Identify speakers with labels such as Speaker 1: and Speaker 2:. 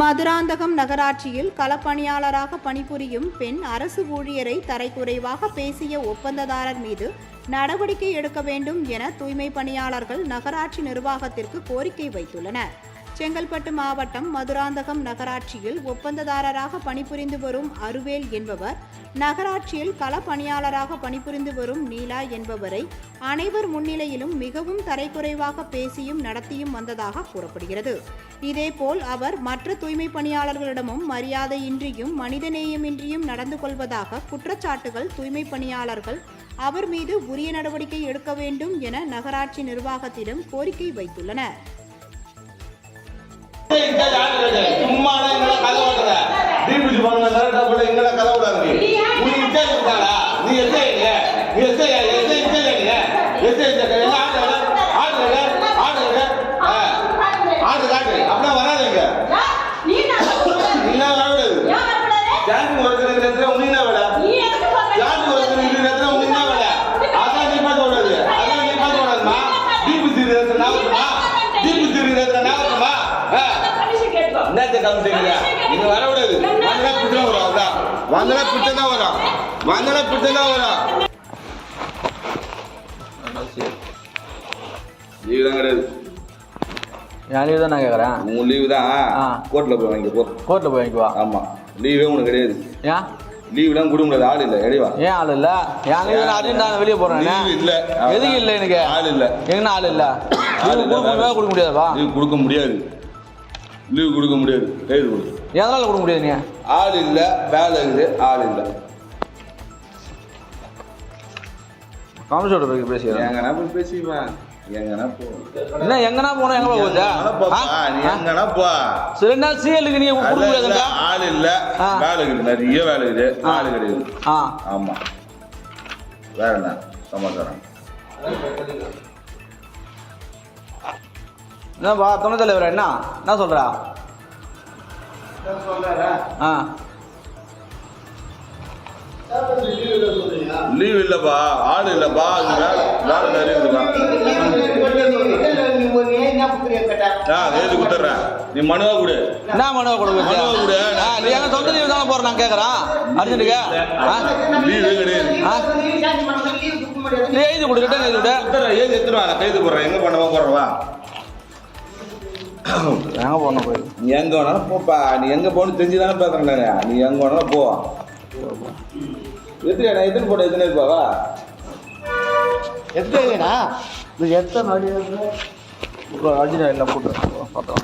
Speaker 1: மதுராந்தகம் நகராட்சியில் களப்பணியாளராக பணிபுரியும் பெண் அரசு ஊழியரை தரைக்குறைவாக பேசிய ஒப்பந்ததாரர் மீது நடவடிக்கை எடுக்க வேண்டும் என தூய்மை பணியாளர்கள் நகராட்சி நிர்வாகத்திற்கு கோரிக்கை வைத்துள்ளனர். செங்கல்பட்டு மாவட்டம் மதுராந்தகம் நகராட்சியில் ஒப்பந்ததாரராக பணிபுரிந்து வரும் அருவேல் என்பவர் நகராட்சியில் களப்பணியாளராக பணிபுரிந்து வரும் நீலா என்பவரை அனைவர் முன்னிலையிலும் மிகவும் தரைக்குறைவாக பேசியும் நடத்தியும் வந்ததாக கூறப்படுகிறது. இதேபோல் அவர் மற்ற தூய்மை பணியாளர்களிடமும் மரியாதையின்றியும் மனிதநேயமின்றியும் நடந்து கொள்வதாக குற்றச்சாட்டுகள் தூய்மை பணியாளர்கள் அவர் மீது உரிய நடவடிக்கை எடுக்க வேண்டும் என நகராட்சி நிர்வாகத்திடம் கோரிக்கை வைத்துள்ளனர்.
Speaker 2: நீங்க வரக்கூடாது. லீவு தான் கிடையாது.
Speaker 3: என் லீவு தான் நான் கேட்குறேன்.
Speaker 2: உன் லீவு தான். கோர்ட்டில் போய் வாங்கிக்க போ.
Speaker 3: கோர்ட்டில் போய் வாங்கிக்குவா.
Speaker 2: ஆமாம், லீவே உனக்கு கிடையாது.
Speaker 3: ஏன்
Speaker 2: லீவுலாம் கொடுக்க முடியாது? ஆள் இல்லை. எடைவா
Speaker 3: ஏன் ஆள் இல்லை? என் லீவு அர்ஜென்ட் நான் வெளியே போகிறேன்.
Speaker 2: இல்லை
Speaker 3: எதுக்கு இல்லை? எனக்கு
Speaker 2: ஆள் இல்லை.
Speaker 3: எங்கன்னா ஆள் இல்லை. கொடுக்க முடியாதுப்பா.
Speaker 2: லீவ் கொடுக்க முடியாது. லீவு கொடுக்க முடியாது. கைது கொடு.
Speaker 3: எதனால கொடுக்க முடியாது? நீ
Speaker 2: ஆள் இல்லை, வேலை இருக்குது, ஆள் இல்லை.
Speaker 3: காமிச்சோட போய் பேசிக்கிறேன்.
Speaker 2: எங்கன்னா போய் பேசிப்பேன். எங்கன்னா போ.
Speaker 3: என்ன எங்கன்னா போனா எங்க போகுதா?
Speaker 2: நீ எங்கன்னா போ.
Speaker 3: சில நாள் சீலுக்கு நீ கொடுக்க முடியாதுடா.
Speaker 2: ஆள் இல்லை, வேலை இருக்குது, நிறைய வேலை இருக்குது, ஆள் கிடையாது. ஆமா, வேற என்ன சமாச்சாரம்?
Speaker 3: என்னப்பா துணை தலைவர் என்ன சொல்றா?
Speaker 2: லீவ் இல்லப்பா, ஆள் இல்லப்பா, வேலை நிறைய இருக்குதான். எழுதி கொடுத்துட்றேன். நீ மனுவா கொடு.
Speaker 3: என்ன மனுவா கொடுக்க? மனுவா கொடு. நீ எங்க சொந்த லீவு தானே போறேன். நான் கேட்கறேன் அர்ஜென்ட்டுக்கு.
Speaker 2: லீவே கிடையாது.
Speaker 3: நீ எழுதி கொடுக்கிட்ட எழுதி விட.
Speaker 2: எழுதி எடுத்துருவா. நான் கைது போடுறேன். எங்க பண்ணவா போடுறவா?
Speaker 3: எங்க போன போய்
Speaker 2: நீ எங்க வேணாலும் போப்பா. நீ எங்க போகணும் தெரிஞ்சுதானே பேசுறேன். நீ எங்க வேணாலும் போ. எத்தனை போட்ட எத்தனை இருப்பாவா?
Speaker 3: எத்தனை எத்தனை அர்ஜென்ட் எல்லாம் போட்டு பார்த்தோம்.